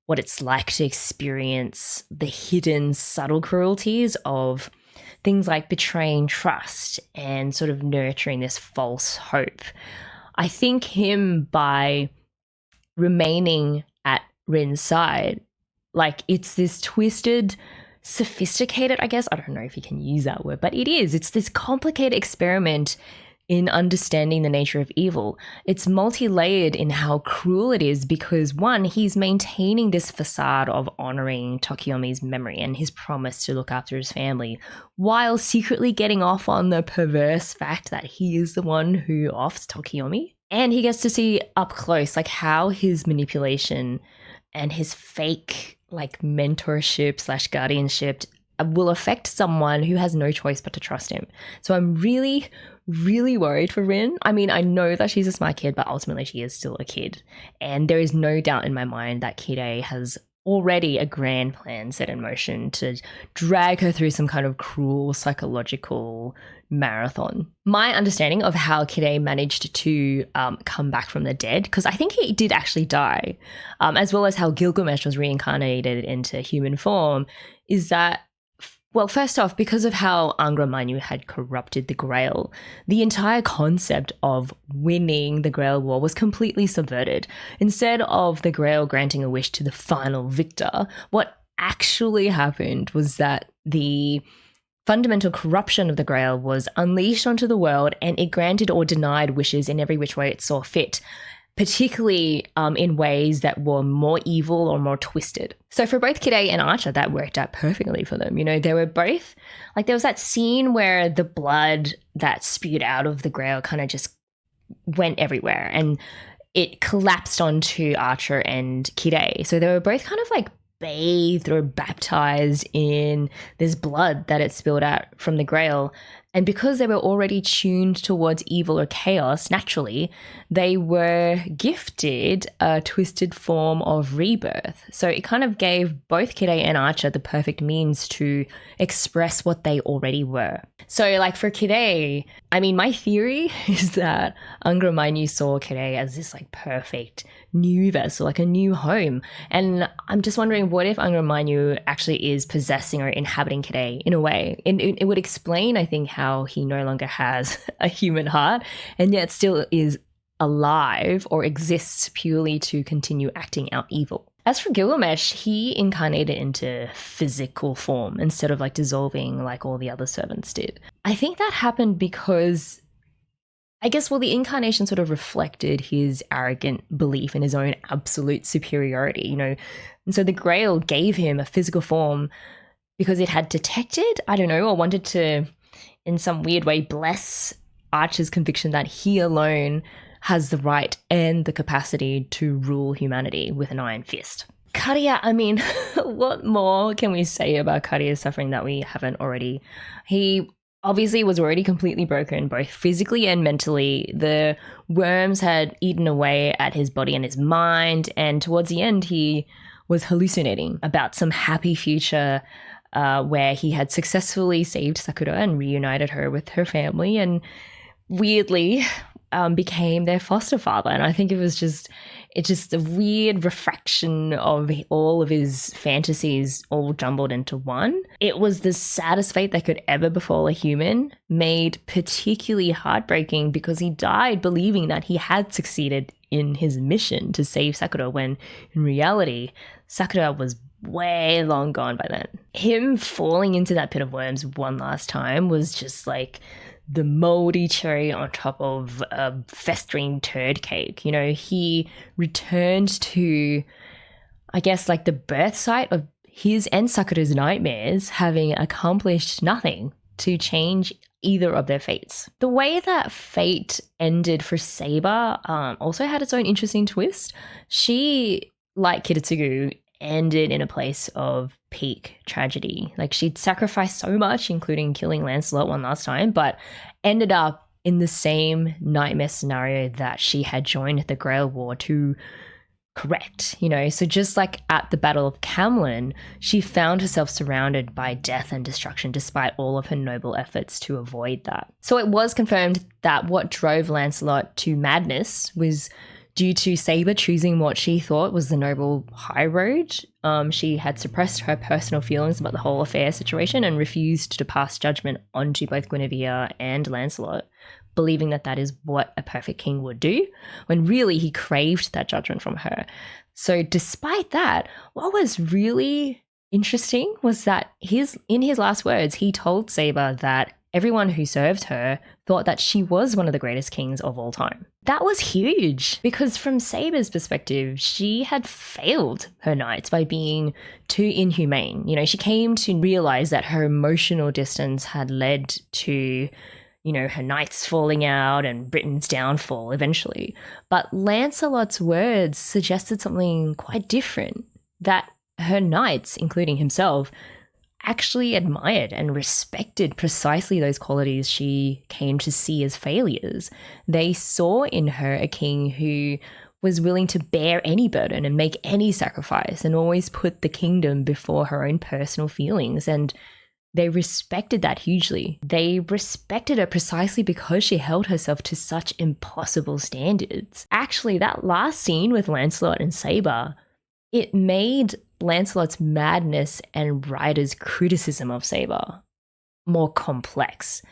[SPEAKER 1] what it's like to experience the hidden subtle cruelties of things like betraying trust and sort of nurturing this false hope. I think him, by remaining at Rin's side, like, it's this twisted, sophisticated, I guess, I don't know if you can use that word, but it's this complicated experiment in understanding the nature of evil. It's multi-layered in how cruel it is because, one, he's maintaining this facade of honoring Tokiyomi's memory and his promise to look after his family, while secretly getting off on the perverse fact that he is the one who offs Tokiyomi. And he gets to see up close, like, how his manipulation and his fake, like, mentorship / guardianship will affect someone who has no choice but to trust him. So I'm really, really worried for Rin. I mean, I know that she's a smart kid, but ultimately she is still a kid. And there is no doubt in my mind that Kirei has already a grand plan set in motion to drag her through some kind of cruel psychological marathon. My understanding of how Kirei managed to come back from the dead, because I think he did actually die, as well as how Gilgamesh was reincarnated into human form, is that, well, first off, because of how Angra Mainyu had corrupted the Grail, the entire concept of winning the Grail War was completely subverted. Instead of the Grail granting a wish to the final victor, what actually happened was that the fundamental corruption of the Grail was unleashed onto the world, and it granted or denied wishes in every which way it saw fit, particularly in ways that were more evil or more twisted. So for both Kirei and Archer, that worked out perfectly for them. You know, they were both, like, there was that scene where the blood that spewed out of the Grail kind of just went everywhere, and it collapsed onto Archer and Kirei. So they were both kind of like bathed or baptized in this blood that it spilled out from the Grail. And because they were already tuned towards evil or chaos naturally, they were gifted a twisted form of rebirth. So it kind of gave both Kirei and Archer the perfect means to express what they already were. So, like, for Kirei, I mean, my theory is that Angra Mainyu saw Kirei as this, like, perfect new vessel, like a new home. And I'm just wondering, what if Angra Mainyu actually is possessing or inhabiting Kirei in a way? And it would explain, I think, how he no longer has a human heart and yet still is alive or exists purely to continue acting out evil. As for Gilgamesh, he incarnated into physical form instead of, like, dissolving like all the other servants did. I think that happened because, I guess, well, the incarnation sort of reflected his arrogant belief in his own absolute superiority, you know. And so the Grail gave him a physical form because it had detected, I don't know, or wanted to, in some weird way, bless Archer's conviction that he alone has the right and the capacity to rule humanity with an iron fist. Kariya, I mean, what more can we say about Kariya's suffering that we haven't already? He obviously was already completely broken, both physically and mentally. The worms had eaten away at his body and his mind, and towards the end, he was hallucinating about some happy future where he had successfully saved Sakura and reunited her with her family, and weirdly became their foster father. And I think it's just a weird refraction of all of his fantasies all jumbled into one. It was the saddest fate that could ever befall a human, made particularly heartbreaking because he died believing that he had succeeded in his mission to save Sakura, when in reality Sakura was way long gone by then. Him falling into that pit of worms one last time was just like the moldy cherry on top of a festering turd cake. You know, he returned to, I guess, like the birth site of his and Sakura's nightmares, having accomplished nothing to change either of their fates. The way that fate ended for Saber also had its own interesting twist. She, like Kiritsugu, ended in a place of peak tragedy. Like, she'd sacrificed so much, including killing Lancelot one last time, but ended up in the same nightmare scenario that she had joined the Grail War to correct, you know. So just like at the Battle of Camlin, she found herself surrounded by death and destruction despite all of her noble efforts to avoid that. So it was confirmed that what drove Lancelot to madness was Due to Saber choosing what she thought was the noble high road, she had suppressed her personal feelings about the whole affair situation and refused to pass judgment onto both Guinevere and Lancelot, believing that that is what a perfect king would do, when really he craved that judgment from her. So despite that, what was really interesting was that in his last words, he told Saber that everyone who served her thought that she was one of the greatest kings of all time. That was huge because from Saber's perspective, she had failed her knights by being too inhumane. You know, she came to realize that her emotional distance had led to, you know, her knights falling out and Britain's downfall eventually. But Lancelot's words suggested something quite different, that her knights, including himself, actually admired and respected precisely those qualities she came to see as failures. They saw in her a king who was willing to bear any burden and make any sacrifice and always put the kingdom before her own personal feelings. And they respected that hugely. They respected her precisely because she held herself to such impossible standards. Actually, that last scene with Lancelot and Saber, it made Lancelot's madness and Ryder's criticism of Saber more complex.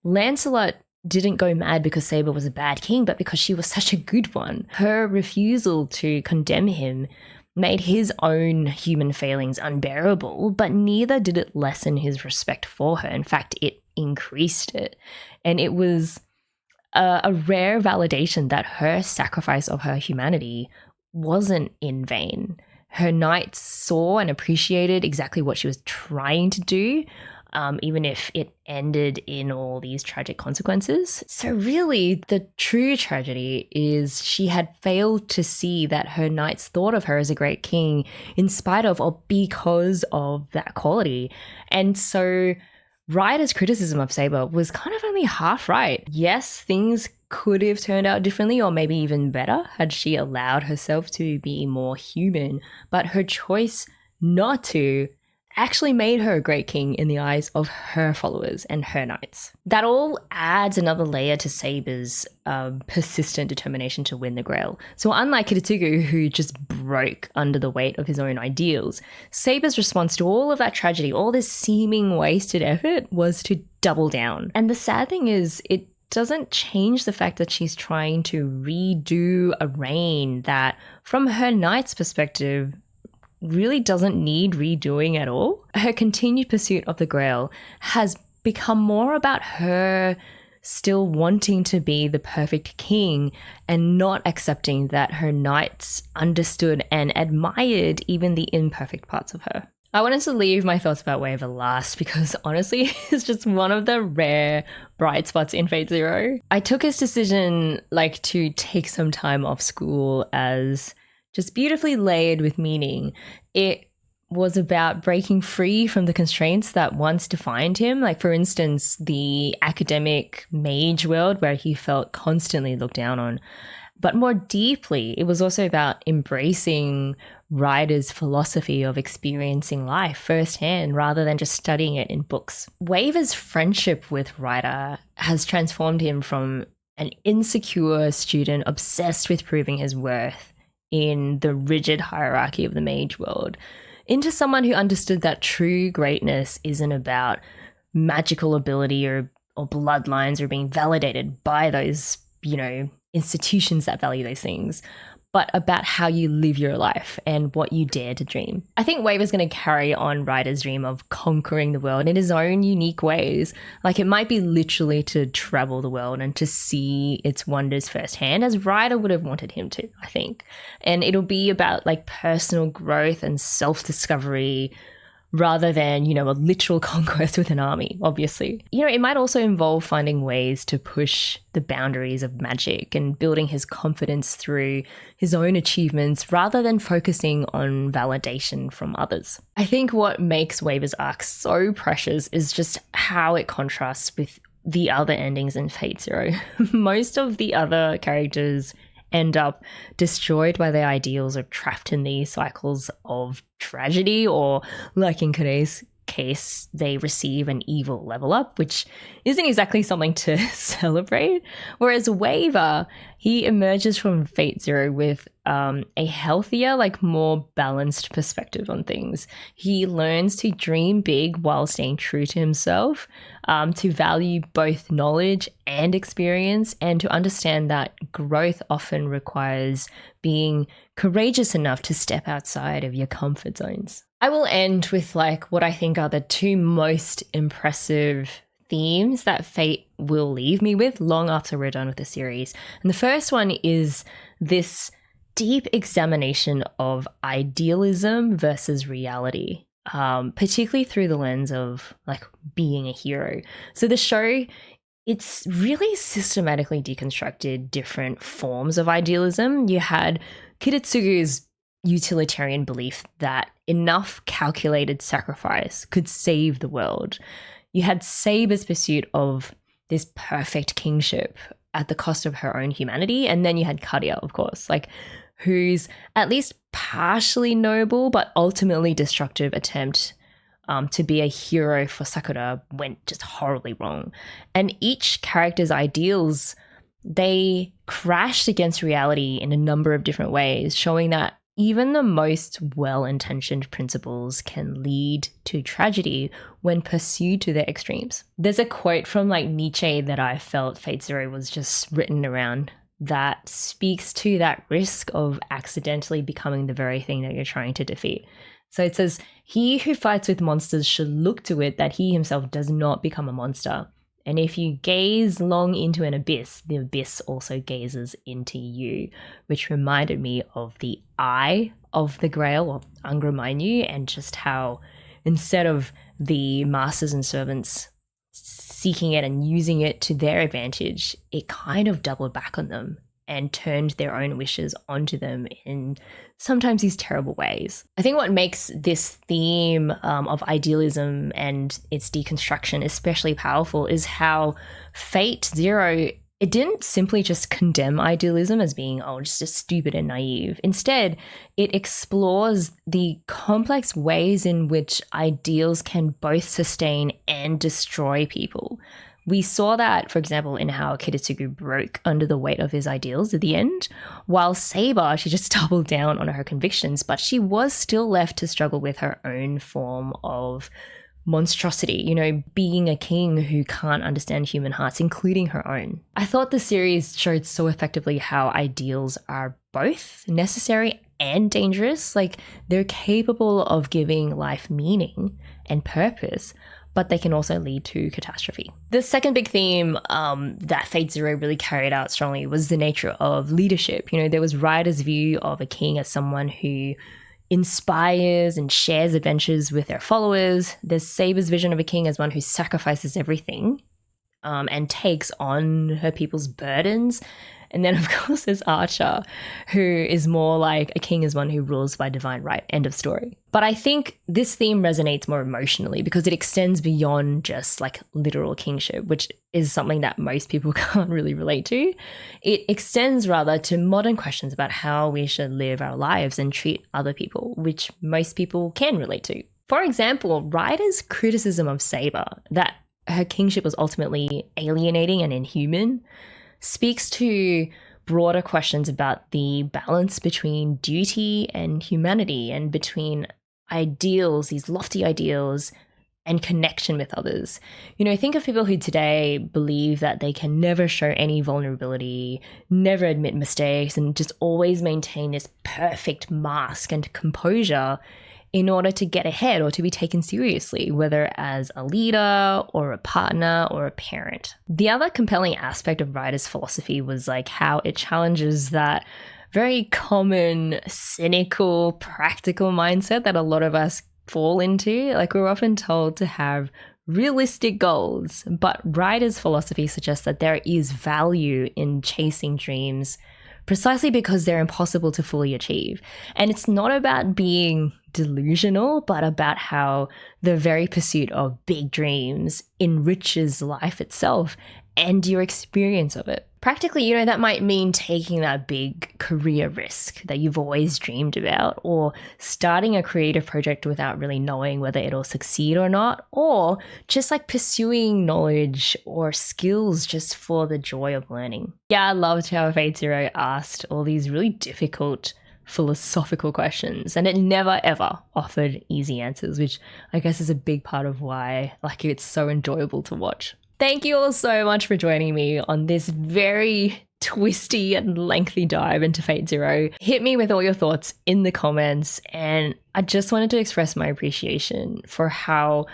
[SPEAKER 1] Lancelot didn't go mad because Saber was a bad king, but because she was such a good one. Her refusal to condemn him made his own human failings unbearable, but neither did it lessen his respect for her. In fact, it increased it. And it was a rare validation that her sacrifice of her humanity wasn't in vain. Her knights saw and appreciated exactly what she was trying to do, even if it ended in all these tragic consequences. So really, the true tragedy is she had failed to see that her knights thought of her as a great king in spite of or because of that quality. And so Ryder's criticism of Saber was kind of only half right. Yes, things could have turned out differently or maybe even better had she allowed herself to be more human, but her choice not to actually made her a great king in the eyes of her followers and her knights. That all adds another layer to Saber's persistent determination to win the Grail. So unlike Kiritsugu, who just broke under the weight of his own ideals, Saber's response to all of that tragedy, all this seeming wasted effort, was to double down. And the sad thing is, it doesn't change the fact that she's trying to redo a reign that, from her knight's perspective, really doesn't need redoing at all. Her continued pursuit of the Grail has become more about her still wanting to be the perfect king and not accepting that her knights understood and admired even the imperfect parts of her. I wanted to leave my thoughts about Waver last because honestly, it's just one of the rare bright spots in Fate Zero. I took his decision to take some time off school as just beautifully layered with meaning. It was about breaking free from the constraints that once defined him. Like, for instance, the academic mage world where he felt constantly looked down on. But more deeply, it was also about embracing Ryder's philosophy of experiencing life firsthand rather than just studying it in books. Waver's friendship with Ryder has transformed him from an insecure student obsessed with proving his worth in the rigid hierarchy of the mage world into someone who understood that true greatness isn't about magical ability or bloodlines or being validated by those, institutions that value those things, but about how you live your life and what you dare to dream. I think Waver's going to carry on Ryder's dream of conquering the world in his own unique ways. Like, it might be literally to travel the world and to see its wonders firsthand, as Ryder would have wanted him to, I think. And it'll be about personal growth and self-discovery rather than, a literal conquest with an army, obviously. It might also involve finding ways to push the boundaries of magic and building his confidence through his own achievements rather than focusing on validation from others. I think what makes Waver's arc so precious is just how it contrasts with the other endings in Fate Zero. Most of the other characters end up destroyed by their ideals or trapped in these cycles of tragedy, or like in Kirei's case, they receive an evil level up, which isn't exactly something to celebrate. Whereas Waver, he emerges from Fate Zero with a healthier, like more balanced perspective on things. He learns to dream big while staying true to himself, to value both knowledge and experience, and to understand that growth often requires being courageous enough to step outside of your comfort zones. I will end with like what I think are the two most impressive themes that Fate will leave me with long after we're done with the series. And the first one is this deep examination of idealism versus reality, particularly through the lens of like being a hero. So the show, it's really systematically deconstructed different forms of idealism. You had Kiritsugu's utilitarian belief that enough calculated sacrifice could save the world. You had Saber's pursuit of this perfect kingship at the cost of her own humanity. And then you had Kariya, of course, like whose at least partially noble but ultimately destructive attempt to be a hero for Sakura went just horribly wrong. And each character's ideals, they crashed against reality in a number of different ways, showing that even the most well-intentioned principles can lead to tragedy when pursued to their extremes. There's a quote from like Nietzsche that I felt Fate Zero was just written around that speaks to that risk of accidentally becoming the very thing that you're trying to defeat. So it says, "He who fights with monsters should look to it that he himself does not become a monster. And if you gaze long into an abyss, the abyss also gazes into you," which reminded me of the eye of the Grail, or Angra Mainyu, and just how instead of the masters and servants seeking it and using it to their advantage, it kind of doubled back on them and turned their own wishes onto them in sometimes these terrible ways. I think what makes this theme of idealism and its deconstruction especially powerful is how Fate Zero, it didn't simply just condemn idealism as being, oh, just stupid and naive. Instead, it explores the complex ways in which ideals can both sustain and destroy people. We saw that, for example, in how Kiritsugu broke under the weight of his ideals at the end, while Saber, she just doubled down on her convictions, but she was still left to struggle with her own form of monstrosity, you know, being a king who can't understand human hearts, including her own. I thought the series showed so effectively how ideals are both necessary and dangerous. Like, they're capable of giving life meaning and purpose, but they can also lead to catastrophe. The second big theme that Fate Zero really carried out strongly was the nature of leadership. You know, there was Ryder's view of a king as someone who inspires and shares adventures with their followers. There's Saber's vision of a king as one who sacrifices everything and takes on her people's burdens. And then, of course, there's Archer, who is more like a king as one who rules by divine right. End of story. But I think this theme resonates more emotionally because it extends beyond just like literal kingship, which is something that most people can't really relate to. It extends rather to modern questions about how we should live our lives and treat other people, which most people can relate to. For example, Ryder's criticism of Saber, that her kingship was ultimately alienating and inhuman, speaks to broader questions about the balance between duty and humanity, and between ideals, these lofty ideals, and connection with others. You know, think of people who today believe that they can never show any vulnerability, never admit mistakes, and just always maintain this perfect mask and composure in order to get ahead or to be taken seriously, whether as a leader or a partner or a parent. The other compelling aspect of Ryder's philosophy was like how it challenges that very common, cynical, practical mindset that a lot of us fall into. Like, we're often told to have realistic goals, but Ryder's philosophy suggests that there is value in chasing dreams precisely because they're impossible to fully achieve. And it's not about being delusional, but about how the very pursuit of big dreams enriches life itself and your experience of it. Practically, that might mean taking that big career risk that you've always dreamed about, or starting a creative project without really knowing whether it'll succeed or not, or just like pursuing knowledge or skills just for the joy of learning. Yeah, I loved how Fate Zero asked all these really difficult philosophical questions, and it never ever offered easy answers, which I guess is a big part of why it's so enjoyable to watch. Thank you all so much for joining me on this very twisty and lengthy dive into Fate Zero. Hit me with all your thoughts in the comments, and I just wanted to express my appreciation for how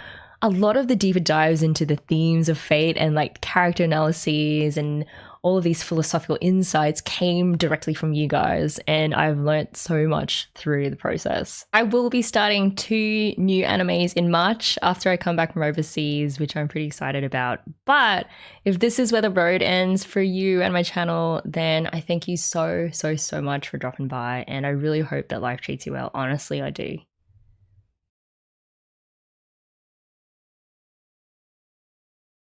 [SPEAKER 1] a lot of the deeper dives into the themes of Fate and character analyses and all of these philosophical insights came directly from you guys, and I've learnt so much through the process. I will be starting 2 new animes in March after I come back from overseas, which I'm pretty excited about. But if this is where the road ends for you and my channel, then I thank you so much for dropping by, and I really hope that life treats you well. Honestly, I do.